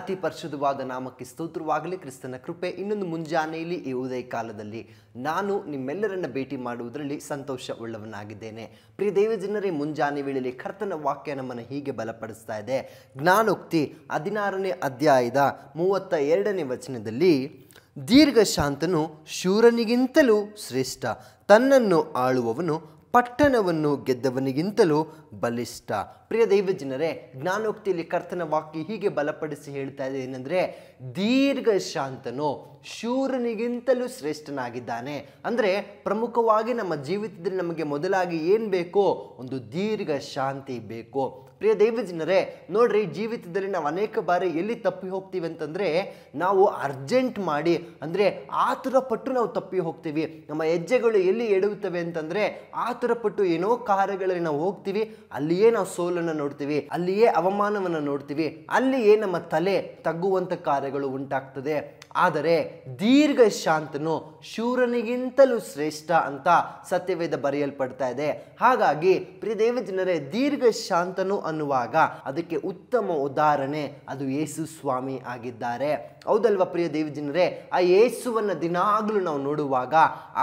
ಅತಿ ಪರಿಶುದ್ಧವಾದ ನಾಮಕ್ಕೆ ಸ್ತೋತ್ರವಾಗಲಿ. ಕ್ರಿಸ್ತನ ಕೃಪೆ ಇನ್ನೊಂದು ಮುಂಜಾನೆಯಲ್ಲಿ ಈ ಉದಯ ಕಾಲದಲ್ಲಿ ನಾನು ನಿಮ್ಮೆಲ್ಲರನ್ನ ಭೇಟಿ ಮಾಡುವುದರಲ್ಲಿ ಸಂತೋಷ ಉಳ್ಳವನಾಗಿದ್ದೇನೆ. ಪ್ರಿಯ ದೇವಜನರೇ, ಮುಂಜಾನೆ ವೇಳೆಯಲ್ಲಿ ಕರ್ತನ ವಾಕ್ಯ ನಮ್ಮನ್ನು ಹೀಗೆ ಬಲಪಡಿಸ್ತಾ ಇದೆ. ಜ್ಞಾನೋಕ್ತಿ 16ನೇ ಅಧ್ಯಾಯದ 32ನೇ ವಚನದಲ್ಲಿ, ದೀರ್ಘಶಾಂತನು ಶೂರನಿಗಿಂತಲೂ ಶ್ರೇಷ್ಠ, ತನ್ನನ್ನು ಆಳುವವನು ಪಟ್ಟಣವನ್ನು ಗೆದ್ದವನಿಗಿಂತಲೂ ಬಲಿಷ್ಠ. ಪ್ರಿಯ ದೈವಜನರೇ, ಜ್ಞಾನೋಕ್ತಿಯಲ್ಲಿ ಕರ್ತನ ವಾಕ್ಯ ಹೀಗೆ ಬಲಪಡಿಸಿ ಹೇಳ್ತಾ ಇದೆ ಏನಂದ್ರೆ, ದೀರ್ಘಶಾಂತನು ಶೂರನಿಗಿಂತಲೂ ಶ್ರೇಷ್ಠನಾಗಿದ್ದಾನೆ. ಅಂದರೆ ಪ್ರಮುಖವಾಗಿ ನಮ್ಮ ಜೀವಿತದಲ್ಲಿ ನಮಗೆ ಮೊದಲಾಗಿ ಏನು ಬೇಕೋ, ಒಂದು ದೀರ್ಘ ಶಾಂತಿ ಬೇಕು. ಪ್ರಿಯ ದೈವಜನರೇ, ನೋಡ್ರಿ, ಜೀವಿತದಲ್ಲಿ ನಾವು ಅನೇಕ ಬಾರಿ ಎಲ್ಲಿ ತಪ್ಪಿ ಹೋಗ್ತೀವಿ ಅಂತಂದ್ರೆ, ನಾವು ಅರ್ಜೆಂಟ್ ಮಾಡಿ ಅಂದರೆ ಆತುರ ಪಟ್ಟು ನಾವು ತಪ್ಪಿ ಹೋಗ್ತೀವಿ. ನಮ್ಮ ಹೆಜ್ಜೆಗಳು ಎಲ್ಲಿ ಎಡುತ್ತವೆ ಅಂತಂದ್ರೆ, ಆತುರ ಪಟ್ಟು ಏನೋ ಕಾರ್ಯಗಳಲ್ಲಿ ನಾವು ಹೋಗ್ತೀವಿ, ಅಲ್ಲಿಯೇ ನಾವು ಸೋಲನ್ನು ನೋಡ್ತೀವಿ, ಅಲ್ಲಿಯೇ ಅವಮಾನವನ್ನು ನೋಡ್ತೀವಿ, ಅಲ್ಲಿಯೇ ನಮ್ಮ ತಲೆ ತಗ್ಗುವಂತ ಕಾರ್ಯಗಳು ಉಂಟಾಗ್ತದೆ. ಆದರೆ ದೀರ್ಘ ಶಾಂತನು ಶೂರನಿಗಿಂತಲೂ ಶ್ರೇಷ್ಠ ಅಂತ ಸತ್ಯವೇದ ಬರೆಯಲ್ಪಡ್ತಾ ಇದೆ. ಹಾಗಾಗಿ ಪ್ರಿಯ ದೇವಜನರೇ, ದೀರ್ಘ ಶಾಂತನು ಅನ್ನುವಾಗ ಅದಕ್ಕೆ ಉತ್ತಮ ಉದಾಹರಣೆ ಅದು ಯೇಸು ಸ್ವಾಮಿ ಆಗಿದ್ದಾರೆ. ಹೌದಲ್ವಾ ಪ್ರಿಯ ದೇವಜನರೇ? ಆ ಯೇಸುವನ್ನ ದಿನಾಗಲೂ ನಾವು ನೋಡುವಾಗ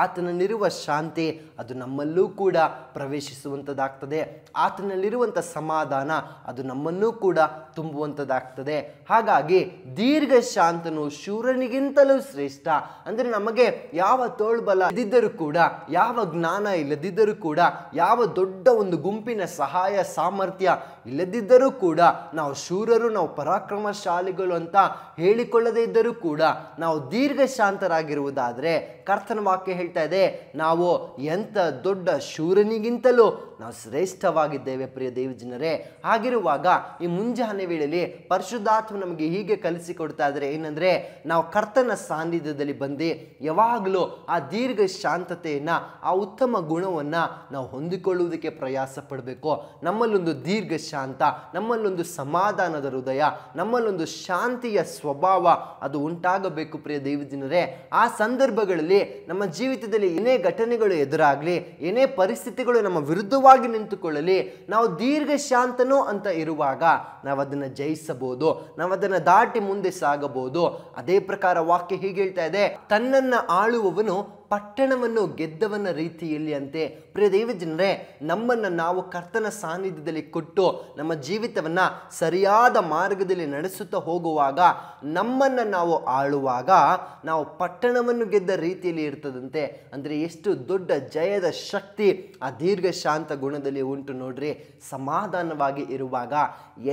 ಆತನಲ್ಲಿರುವ ಶಾಂತಿ ಅದು ನಮ್ಮಲ್ಲೂ ಕೂಡ ಪ್ರವೇಶಿಸುವಂಥದ್ದಾಗ್ತದೆ. ಆತನಲ್ಲಿರುವಂಥ ಸಮಾಧಾನ ಅದು ನಮ್ಮನ್ನೂ ಕೂಡ ತುಂಬುವಂಥದ್ದಾಗ್ತದೆ. ಹಾಗಾಗಿ ದೀರ್ಘ ಶಾಂತನು ಶೂರನಿಗಿಂತಲೂ ಶ್ರೇಷ್ಠ. ಅಂದರೆ ನಮಗೆ ಯಾವ ತೋಳ್ಬಲ ಇದ್ದಿದ್ದರೂ ಕೂಡ, ಯಾವ ಜ್ಞಾನ ಇಲ್ಲದಿದ್ದರೂ ಕೂಡ, ಯಾವ ದೊಡ್ಡ ಒಂದು ಗುಂಪಿನ ಸಹಾಯ ಸಾಮರ್ಥ್ಯ ಇಲ್ಲದಿದ್ದರೂ ಕೂಡ, ನಾವು ಶೂರರು, ನಾವು ಪರಾಕ್ರಮಶಾಲಿಗಳು ಅಂತ ಹೇಳಿಕೊಳ್ಳದೇ ಇದ್ದರೂ ಕೂಡ, ನಾವು ದೀರ್ಘ ಶಾಂತರಾಗಿರುವುದಾದರೆ ಕರ್ತನ ವಾಕ್ಯ ಹೇಳ್ತಾ ಇದೆ, ನಾವು ಎಂಥ ದೊಡ್ಡ ಶೂರನಿಗಿಂತಲೂ ನಾವು ಶ್ರೇಷ್ಠವಾಗಿದ್ದೇವೆ. ಪ್ರಿಯ ದೇವಜನರೇ, ಹಾಗಿರುವಾಗ ಈ ಮುಂಜಾನೆ ವೇಳೆಯಲ್ಲಿ ಪರಿಶುದ್ಧಾತ್ಮ ನಮಗೆ ಹೀಗೆ ಕಲಿಸಿಕೊಡ್ತಾ ಇದ್ದಾರೆ ಏನಂದ್ರೆ, ನಾವು ಕರ್ತನ ಸಾನ್ನಿಧ್ಯದಲ್ಲಿ ಬಂದು ಯಾವಾಗಲೂ ಆ ದೀರ್ಘ ಶಾಂತತೆಯನ್ನ, ಆ ಉತ್ತಮ ಗುಣವನ್ನ ನಾವು ಹೊಂದಿಕೊಳ್ಳುವುದಕ್ಕೆ ಪ್ರಯಾಸ ಪಡಬೇಕು. ನಮ್ಮಲ್ಲೊಂದು ದೀರ್ಘ ಶಾಂತ, ನಮ್ಮಲ್ಲೊಂದು ಸಮಾಧಾನದ ಹೃದಯ, ನಮ್ಮಲ್ಲೊಂದು ಶಾಂತಿಯ ಸ್ವಭಾವ ಅದು ಉಂಟಾಗಬೇಕು. ಪ್ರಿಯ ದೇವಜನರೇ, ಆ ಸಂದರ್ಭಗಳಲ್ಲಿ ನಮ್ಮ ಜೀವಿತದಲ್ಲಿ ಏನೇ ಘಟನೆಗಳು ಎದುರಾಗಲಿ, ಏನೇ ಪರಿಸ್ಥಿತಿಗಳು ನಮ್ಮ ವಿರುದ್ಧವಾಗಿ ನಿಂತುಕೊಳ್ಳಲಿ, ನಾವು ದೀರ್ಘ ಶಾಂತನು ಅಂತ ಇರುವಾಗ ನಾವು ಅದನ್ನು ಜಯಿಸಬಹುದು, ನಾವು ಅದನ್ನು ದಾಟಿ ಮುಂದೆ ಸಾಗಬಹುದು. ಅದೇ ಪ್ರಕಾರ ವಾಕ್ಯ ಹೀಗೆ ಹೇಳ್ತಾ ಇದೆ, ತನ್ನನ್ನು ಆಳುವವನು ಪಟ್ಟಣವನ್ನು ಗೆದ್ದವನ ರೀತಿಯಲ್ಲಿ ಅಂತೆ. ಪ್ರಿಯ ದೇವಜನರೇ, ನಮ್ಮನ್ನು ನಾವು ಕರ್ತನ ಸಾನ್ನಿಧ್ಯದಲ್ಲಿ ಕೊಟ್ಟು ನಮ್ಮ ಜೀವಿತವನ್ನ ಸರಿಯಾದ ಮಾರ್ಗದಲ್ಲಿ ನಡೆಸುತ್ತಾ ಹೋಗುವಾಗ, ನಮ್ಮನ್ನು ನಾವು ಆಳುವಾಗ ನಾವು ಪಟ್ಟಣವನ್ನು ಗೆದ್ದ ರೀತಿಯಲ್ಲಿ ಇರ್ತದಂತೆ. ಅಂದರೆ ಎಷ್ಟು ದೊಡ್ಡ ಜಯದ ಶಕ್ತಿ ಆ ದೀರ್ಘ ಶಾಂತ ಗುಣದಲ್ಲಿ ಉಂಟು ನೋಡ್ರಿ. ಸಮಾಧಾನವಾಗಿ ಇರುವಾಗ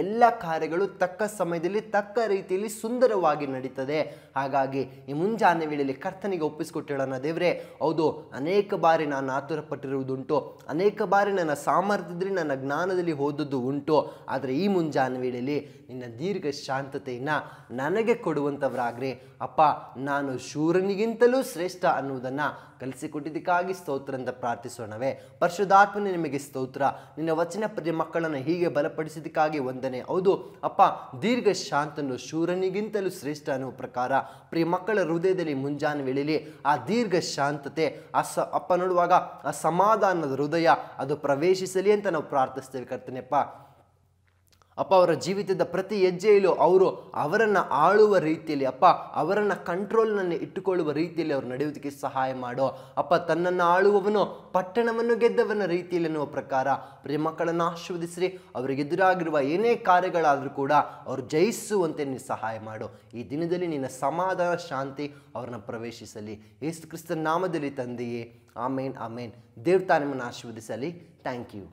ಎಲ್ಲ ಕಾರ್ಯಗಳು ತಕ್ಕ ಸಮಯದಲ್ಲಿ ತಕ್ಕ ರೀತಿಯಲ್ಲಿ ಸುಂದರವಾಗಿ ನಡೀತದೆ. ಹಾಗಾಗಿ ಈ ಮುಂಜಾನೆ ವೇಳೆಯಲ್ಲಿ ಕರ್ತನಿಗೆ ಒಪ್ಪಿಸಿಕೊಟ್ಟು ಹೇಳೋಣ, ದೇವರೇ, ಹೌದು, ಅನೇಕ ಬಾರಿ ನಾನು ಆತುರ ಪಟ್ಟಿರುವುದುಂಟು, ಅನೇಕ ಬಾರಿ ನನ್ನ ಸಾಮರ್ಥ್ಯದಲ್ಲಿ, ನನ್ನ ಜ್ಞಾನದಲ್ಲಿ ಓದದ್ದು ಉಂಟು. ಆದರೆ ಈ ಮುಂಜಾನೆ ವೇಳೆಯಲ್ಲಿ ನಿನ್ನ ದೀರ್ಘ ಶಾಂತತೆಯನ್ನ ನನಗೆ ಕೊಡುವಂಥವ್ರಾಗ್ರಿ ಅಪ್ಪ. ನಾನು ಶೂರನಿಗಿಂತಲೂ ಶ್ರೇಷ್ಠ ಅನ್ನುವುದನ್ನು ಕಲಿಸಿಕೊಟ್ಟಿದ್ದಕ್ಕಾಗಿ ಸ್ತೋತ್ರ ಅಂತ ಪ್ರಾರ್ಥಿಸೋಣವೇ. ಪರಿಶುದ್ಧಾತ್ಮನೇ, ನಿಮಗೆ ಸ್ತೋತ್ರ. ನಿನ್ನ ವಚನ ಪ್ರಿಯ ಮಕ್ಕಳನ್ನು ಹೀಗೆ ಬಲಪಡಿಸಿದ್ದಕ್ಕಾಗಿ ವಂದನೆ. ಹೌದು ಅಪ್ಪ, ದೀರ್ಘ ಶಾಂತನು ಶೂರನಿಗಿಂತಲೂ ಶ್ರೇಷ್ಠ ಅನ್ನುವ ಪ್ರಕಾರ ಪ್ರಿಯ ಮಕ್ಕಳ ಹೃದಯದಲ್ಲಿ ಮುಂಜಾನೆ ವೇಳೆಯಲ್ಲಿ ಆ ದೀರ್ಘ ಶಾಂತತೆ, ಅಪ್ಪ ನೋಡುವಾಗ ಆ ಸಮಾಧಾನದ ಹೃದಯ ಅದು ಪ್ರವೇಶಿಸಲಿ ಅಂತ ನಾವು ಪ್ರಾರ್ಥಿಸ್ತೇವೆ ಕರ್ತನೆಪ್ಪ. ಅಪ್ಪ, ಅವರ ಜೀವಿತದ ಪ್ರತಿ ಹೆಜ್ಜೆಯಲ್ಲೂ ಅವರನ್ನು ಆಳುವ ರೀತಿಯಲ್ಲಿ, ಅಪ್ಪ, ಅವರನ್ನು ಕಂಟ್ರೋಲ್ನಲ್ಲಿ ಇಟ್ಟುಕೊಳ್ಳುವ ರೀತಿಯಲ್ಲಿ ಅವರು ನಡೆಯುವುದಕ್ಕೆ ಸಹಾಯ ಮಾಡೋ ಅಪ್ಪ. ತನ್ನನ್ನು ಆಳುವವನು ಪಟ್ಟಣವನ್ನು ಗೆದ್ದವನ ರೀತಿಯಲ್ಲಿ ಅನ್ನುವ ಪ್ರಕಾರ ಪ್ರಿಯ ಮಕ್ಕಳನ್ನು ಆಶೀರ್ವದಿಸ್ರಿ. ಅವರಿಗೆ ಎದುರಾಗಿರುವ ಏನೇ ಕಾರ್ಯಗಳಾದರೂ ಕೂಡ ಅವರು ಜಯಿಸುವಂತೆ ನೀನು ಸಹಾಯ ಮಾಡು. ಈ ದಿನದಲ್ಲಿ ನಿನ್ನ ಸಮಾಧಾನ, ಶಾಂತಿ ಅವರನ್ನು ಪ್ರವೇಶಿಸಲಿ. ಯೇಸು ಕ್ರಿಸ್ತನ ನಾಮದಲ್ಲಿ ತಂದೆಯೇ, ಆಮೇನ್, ಆಮೇನ್. ದೇವ್ರು ತಾನೇ ನಿಮ್ಮನ್ನು ಆಶೀರ್ವದಿಸಲಿ. Thank you.